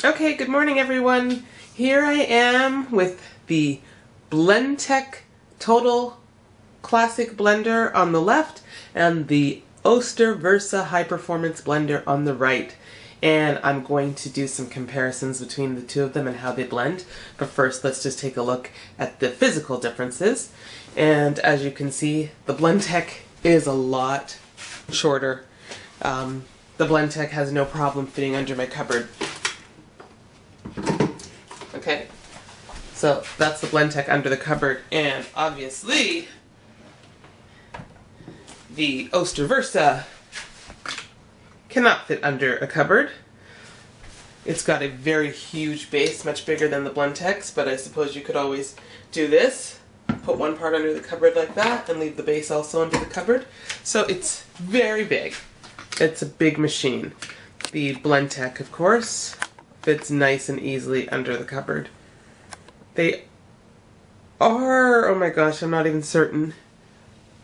Okay, good morning everyone. Here I am with the Blendtec Total Classic Blender on the left and the Oster Versa High Performance Blender on the right. And I'm going to do some comparisons between the two of them and how they blend. But first, let's just take a look at the physical differences. And as you can see, the Blendtec is a lot shorter. The Blendtec has no problem fitting under my cupboard. Okay, so that's the Blendtec under the cupboard, and obviously the Oster Versa cannot fit under a cupboard. It's got a very huge base, much bigger than the Blendtec's, but I suppose you could always do this. Put one part under the cupboard like that and leave the base also under the cupboard. So it's very big. It's a big machine. The Blendtec, of course, fits nice and easily under the cupboard. They are, oh my gosh, I'm not even certain.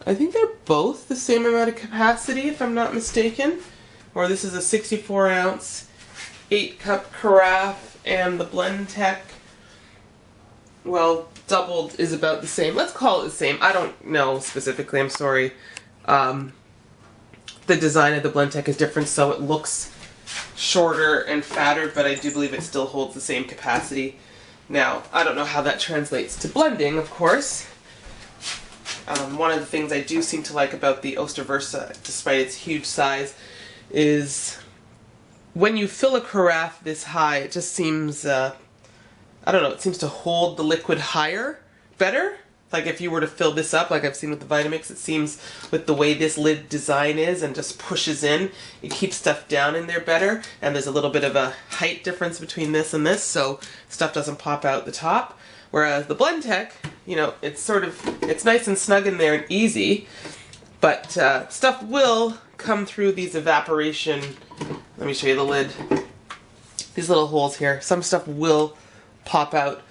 I think they're both the same amount of capacity, if I'm not mistaken. Or this is a 64 ounce, 8 cup carafe, and the Blendtec, well, doubled is about the same. Let's call it the same. I don't know specifically, I'm sorry. The design of the Blendtec is different, so it looks shorter and fatter, but I do believe it still holds the same capacity. Now, I don't know how that translates to blending, of course. One of the things I do seem to like about the Oster Versa, despite its huge size, is when you fill a carafe this high, it just seems, I don't know, it seems to hold the liquid higher, better. Like if you were to fill this up, like I've seen with the Vitamix, it seems with the way this lid design is and just pushes in, it keeps stuff down in there better, and there's a little bit of a height difference between this and this, so stuff doesn't pop out the top. Whereas the Blendtec, you know, it's nice and snug in there and easy, but stuff will come through these evaporation, let me show you the lid, these little holes here. Some stuff will pop out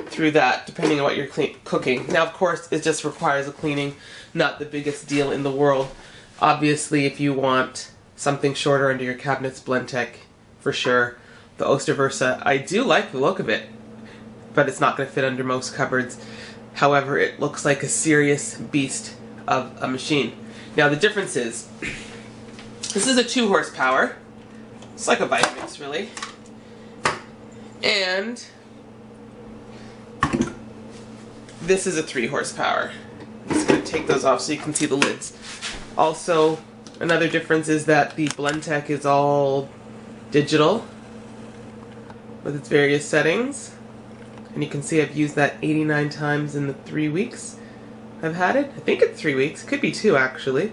through that, depending on what you're cooking. Now, of course, it just requires a cleaning, not the biggest deal in the world. Obviously, if you want something shorter under your cabinets, Blendtec, for sure. The Oster Versa, I do like the look of it, but it's not going to fit under most cupboards. However, it looks like a serious beast of a machine. Now, the difference is, this is a 2 horsepower. It's like a Vitamix, really. And this is a 3 horsepower. I'm just going to take those off so you can see the lids. Also, another difference is that the Blendtec is all digital with its various settings. And you can see I've used that 89 times in the 3 weeks I've had it. I think it's 3 weeks. It could be 2 actually.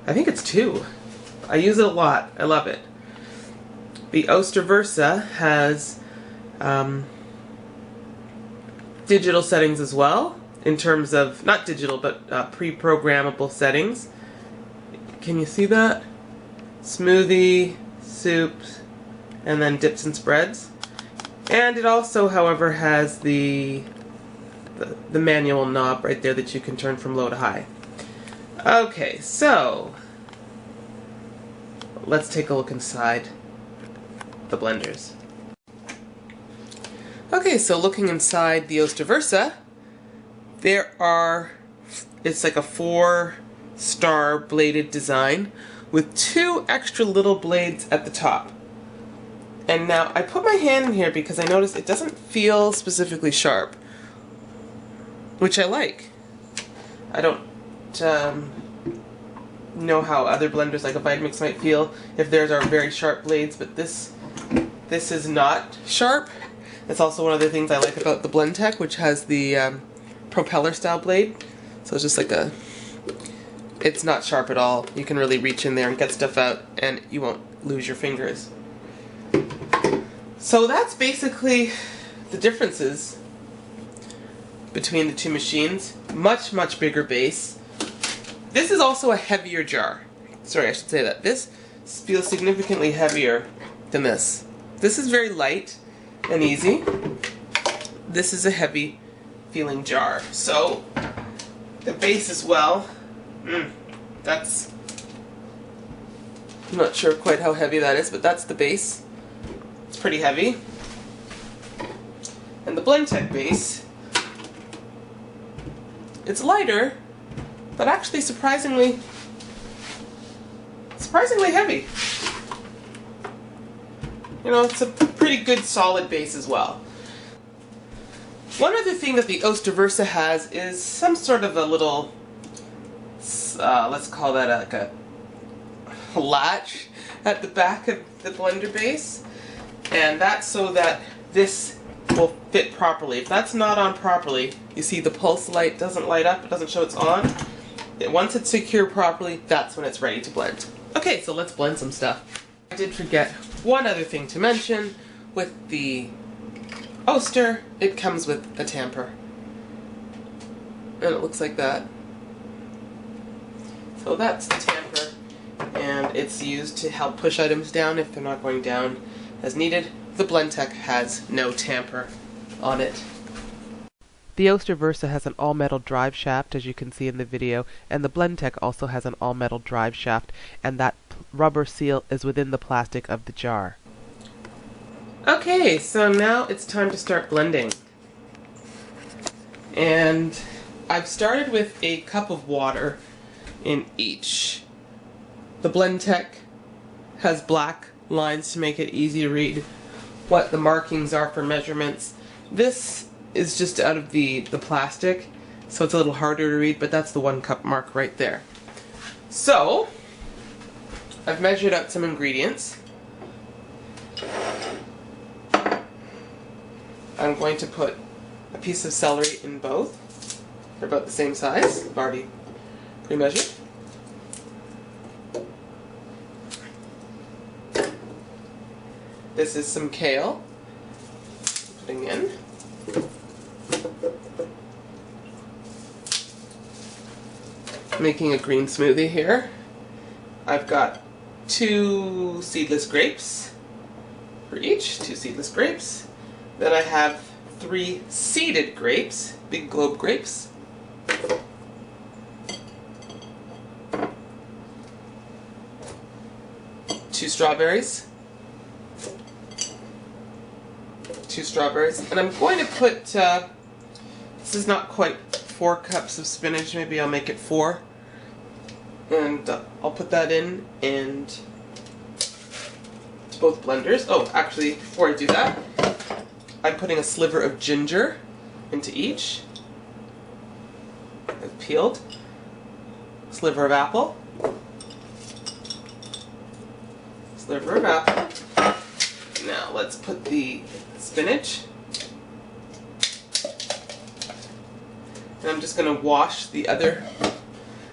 I think it's 2. I use it a lot. I love it. The Oster Versa has digital settings as well, in terms of, not digital, but pre-programmable settings. Can you see that? Smoothie, soups, and then dips and spreads. And it also, however, has the manual knob right there that you can turn from low to high. Okay, so let's take a look inside the blenders. Okay, so looking inside the Oster Versa, it's like a 4-star bladed design with 2 extra little blades at the top. And now I put my hand in here because I noticed it doesn't feel specifically sharp, which I like. I don't know how other blenders like a Vitamix might feel if theirs are very sharp blades, but this is not sharp. That's also one of the things I like about the Blendtec, which has the propeller style blade. So it's just like it's not sharp at all. You can really reach in there and get stuff out and you won't lose your fingers. So that's basically the differences between the two machines. Much, much bigger base. This is also a heavier jar. Sorry, I should say that. This feels significantly heavier than this. This is very light and easy. This is a heavy feeling jar. So the base as well, that's, I'm not sure quite how heavy that is, but that's the base. It's pretty heavy. And the Blendtec base, it's lighter, but actually surprisingly heavy. You know, it's a pretty good solid base as well. One other thing that the Oster Versa has is some sort of a little, let's call that like a latch at the back of the blender base, and that's so that this will fit properly. If that's not on properly, you see the pulse light doesn't light up, it doesn't show it's on. Once it's secured properly, that's when it's ready to blend. Okay, so let's blend some stuff. I did forget one other thing to mention. With the Oster, it comes with a tamper. And it looks like that. So that's the tamper, and it's used to help push items down if they're not going down as needed. The Blendtec has no tamper on it. The Oster Versa has an all-metal drive shaft, as you can see in the video, and the Blendtec also has an all-metal drive shaft, and that rubber seal is within the plastic of the jar. Okay, so now it's time to start blending. And I've started with a cup of water in each. The Blendtec has black lines to make it easy to read what the markings are for measurements. This is just out of the plastic, so it's a little harder to read, but that's the 1 cup mark right there. So, I've measured out some ingredients. I'm going to put a piece of celery in both. They're about the same size. I've already pre-measured. This is some kale. Putting in. Making a green smoothie here. I've got 2 seedless grapes for each, 2 seedless grapes. Then I have 3 seeded grapes, big globe grapes. 2 strawberries. 2 strawberries. And I'm going to put, this is not quite 4 cups of spinach, maybe I'll make it 4. And I'll put that in and to both blenders. Oh, actually, before I do that, I'm putting a sliver of ginger into each. I've peeled. Sliver of apple. Sliver of apple. Now let's put the spinach. And I'm just going to wash the other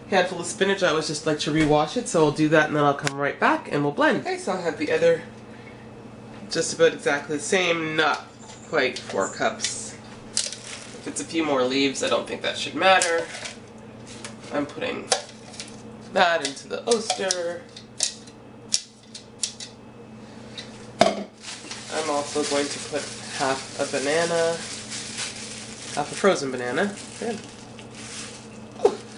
handful of spinach. I always just like to rewash it, so I'll do that and then I'll come right back and we'll blend. Okay, so I'll have the other just about exactly the same, not quite 4 cups. If it's a few more leaves, I don't think that should matter. I'm putting that into the Oster. I'm also going to put half a banana, half a frozen banana. Good.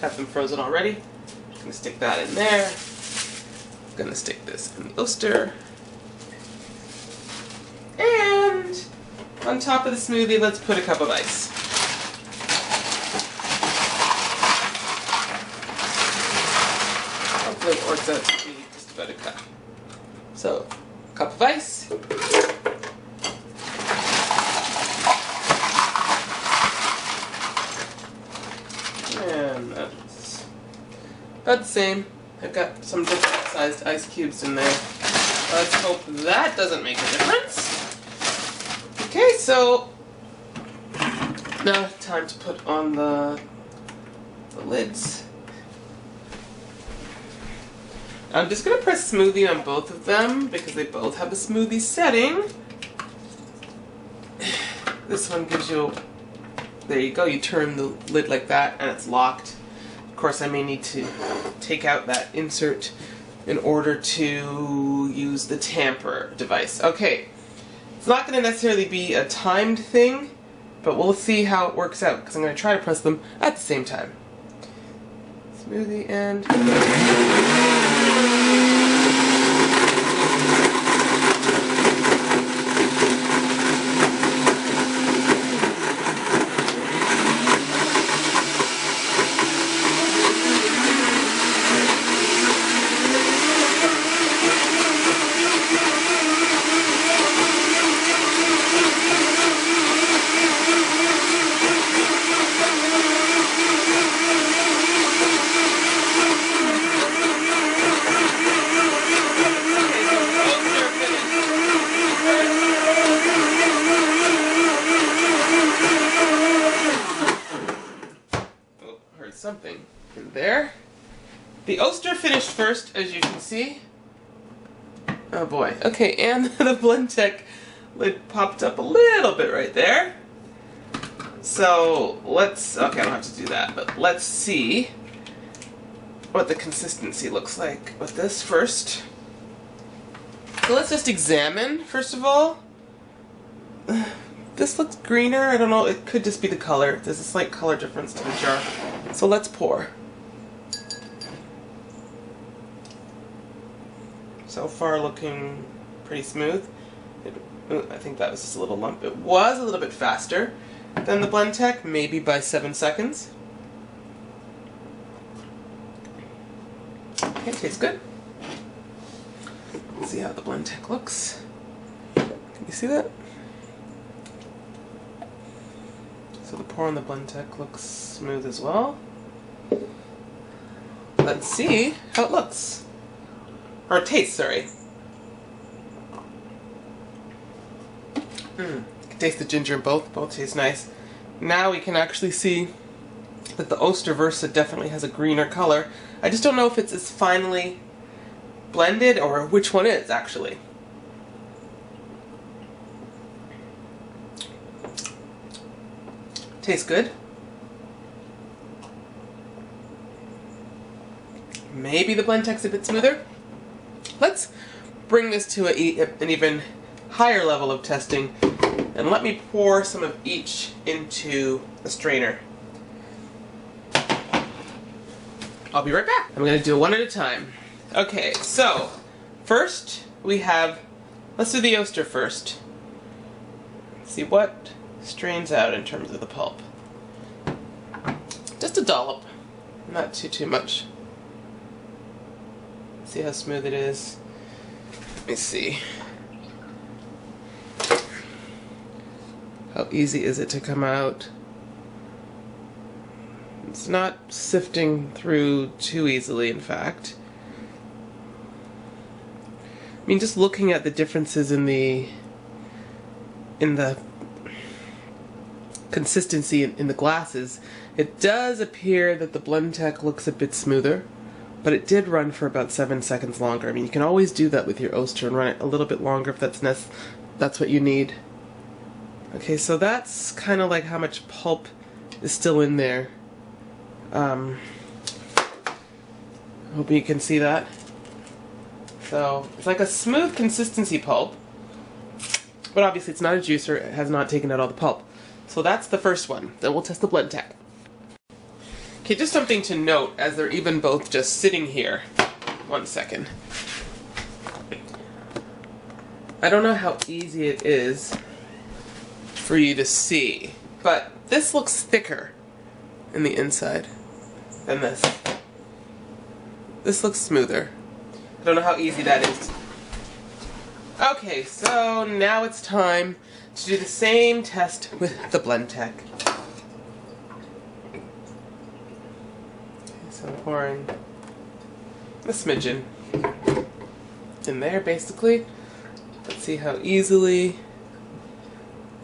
Have them frozen already. I'm going to stick that in there. I'm going to stick this in the Oster. And on top of the smoothie, let's put a cup of ice. Hopefully it works out to be just about a cup. So, cup of ice. And that's about the same. I've got some different sized ice cubes in there. Let's hope that doesn't make a difference. Okay, so now time to put on the lids. I'm just going to press smoothie on both of them because they both have a smoothie setting. This one gives you, there you go, you turn the lid like that and it's locked. Of course, I may need to take out that insert in order to use the tamper device. Okay, it's not going to necessarily be a timed thing, but we'll see how it works out because I'm going to try to press them at the same time. Smoothie and... first, as you can see. Oh boy. Okay, and the Blendtec lid popped up a little bit right there. So let's, okay, I don't have to do that, but let's see what the consistency looks like with this first. So let's just examine, first of all. This looks greener, I don't know, it could just be the color. There's a slight color difference to the jar. So let's pour. So far looking pretty smooth. I think that was just a little lump. It was a little bit faster than the Blendtec, maybe by 7 seconds. Okay, tastes good. Let's see how the Blendtec looks. Can you see that? So the pour on the Blendtec looks smooth as well. Let's see how it looks. Or it tastes, sorry. You can taste the ginger in both. Both taste nice. Now we can actually see that the Oster Versa definitely has a greener color. I just don't know if it's as finely blended or which one is actually. Tastes good. Maybe the Blendtec's a bit smoother. Let's bring this to an even higher level of testing, and let me pour some of each into a strainer. I'll be right back. I'm going to do it one at a time. Okay, so first we have, let's do the Oster first. See what strains out in terms of the pulp. Just a dollop, not too much. See how smooth it is. Let me see. How easy is it to come out? It's not sifting through too easily, in fact. I mean, just looking at the differences in the consistency in the glasses, it does appear that the Blendtec looks a bit smoother, but it did run for about 7 seconds longer. I mean, you can always do that with your Oster and run it a little bit longer if that's what you need. Okay, so that's kind of like how much pulp is still in there. Hope you can see that. So it's like a smooth consistency pulp, but obviously it's not a juicer. It has not taken out all the pulp. So that's the first one. Then we'll test the Blendtec. Okay, just something to note as they're even both just sitting here. 1 second. I don't know how easy it is for you to see, but this looks thicker in the inside than this. This looks smoother. I don't know how easy that is. Okay, so now it's time to do the same test with the Blendtec. So I'm pouring a smidgen in there, basically. Let's see how easily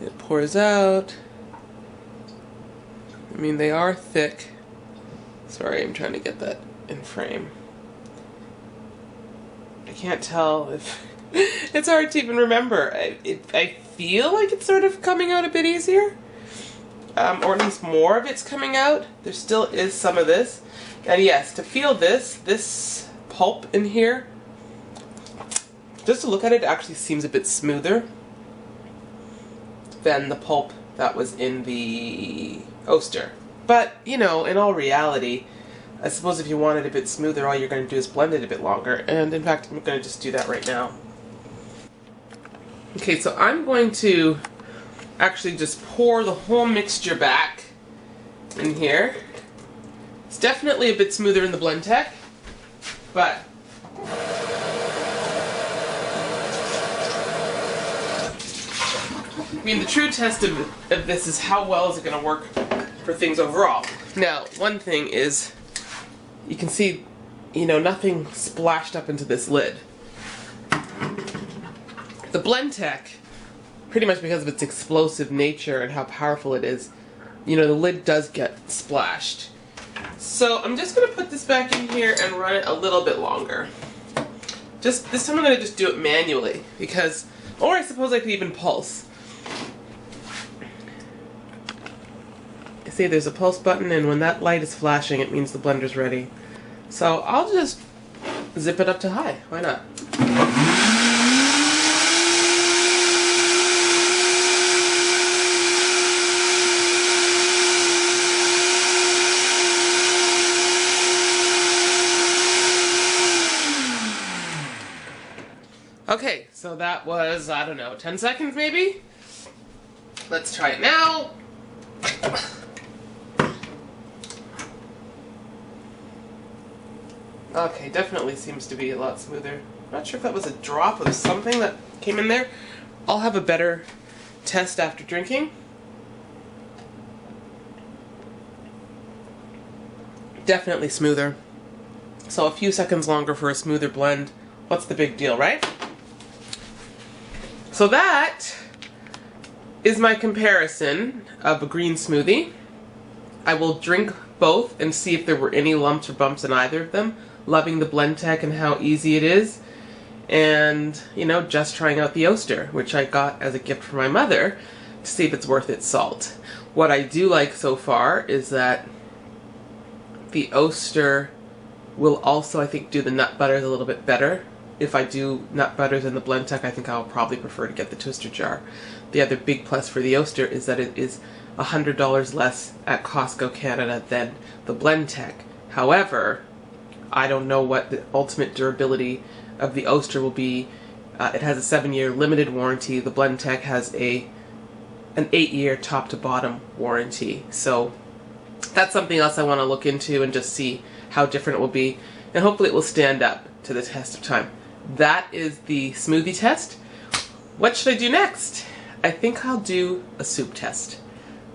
it pours out. I mean, they are thick. Sorry, I'm trying to get that in frame. I can't tell if... It's hard to even remember. I feel like it's sort of coming out a bit easier. Or at least more of it's coming out. There still is some of this. And yes, to feel this pulp in here, just to look at it, it actually seems a bit smoother than the pulp that was in the Oster. But, you know, in all reality, I suppose if you want it a bit smoother, all you're going to do is blend it a bit longer. And in fact, I'm going to just do that right now. Okay, so I'm going to actually just pour the whole mixture back in here. It's definitely a bit smoother in the Blendtec, but I mean, the true test of this is how well is it going to work for things overall. Now, one thing is, you can see, you know, nothing splashed up into this lid. The Blendtec, pretty much because of its explosive nature and how powerful it is, you know, the lid does get splashed. So I'm just going to put this back in here and run it a little bit longer. Just this time I'm going to just do it manually because, or I suppose I could even pulse. See, there's a pulse button, and when that light is flashing, it means the blender's ready. So I'll just zip it up to high. Why not? Okay, so that was, I don't know, 10 seconds maybe? Let's try it now. Okay, definitely seems to be a lot smoother. Not sure if that was a drop of something that came in there. I'll have a better test after drinking. Definitely smoother. So a few seconds longer for a smoother blend. What's the big deal, right? So that is my comparison of a green smoothie. I will drink both and see if there were any lumps or bumps in either of them. Loving the Blendtec and how easy it is. And, you know, just trying out the Oster, which I got as a gift from my mother to see if it's worth its salt. What I do like so far is that the Oster will also, I think, do the nut butters a little bit better. If I do nut butters in the Blendtec, I think I'll probably prefer to get the twister jar. The other big plus for the Oster is that it is $100 less at Costco Canada than the Blendtec. However, I don't know what the ultimate durability of the Oster will be. It has a 7-year limited warranty. The Blendtec has an 8-year top to bottom warranty. So that's something else I want to look into and just see how different it will be. And hopefully it will stand up to the test of time. That is the smoothie test. What should I do next? I think I'll do a soup test.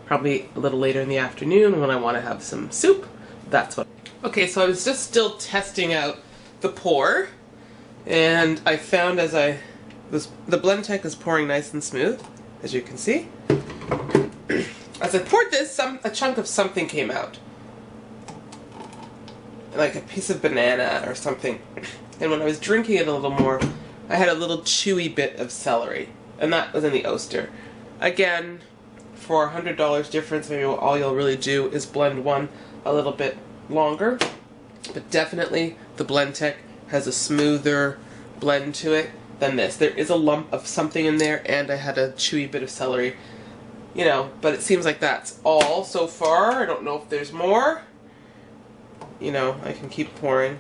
Probably a little later in the afternoon when I want to have some soup. That's what. Okay, so I was just still testing out the pour, and I found the Blendtec is pouring nice and smooth, as you can see. As I poured this, a chunk of something came out. Like a piece of banana or something. And when I was drinking it a little more, I had a little chewy bit of celery. And that was in the Oster. Again, for $100 difference, maybe all you'll really do is blend one a little bit longer. But definitely the Blendtec has a smoother blend to it than this. There is a lump of something in there, and I had a chewy bit of celery. You know, but it seems like that's all so far. I don't know if there's more. You know, I can keep pouring.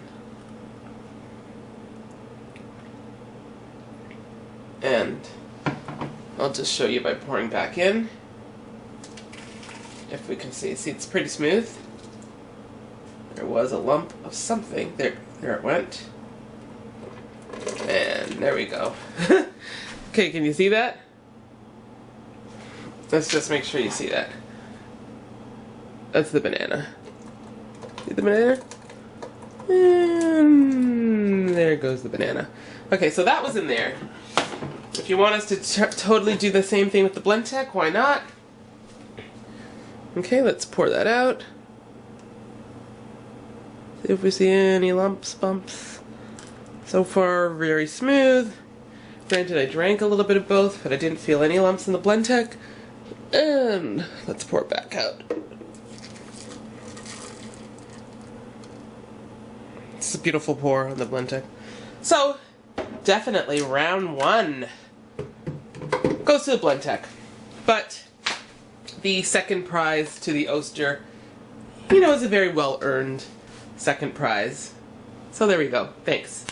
And I'll just show you by pouring back in. If we can see. See, it's pretty smooth. There was a lump of something. There it went. And there we go. Okay, can you see that? Let's just make sure you see that. That's the banana. See the banana? And there goes the banana. Okay, so that was in there. If you want us to totally do the same thing with the Blendtec, why not? Okay, let's pour that out. See if we see any lumps, bumps. So far, very smooth. Granted, I drank a little bit of both, but I didn't feel any lumps in the Blendtec. And let's pour it back out. It's a beautiful pour on the Blendtec. So, definitely round one goes to the Blendtec. But the second prize to the Oster, you know, is a very well-earned second prize. So there we go. Thanks.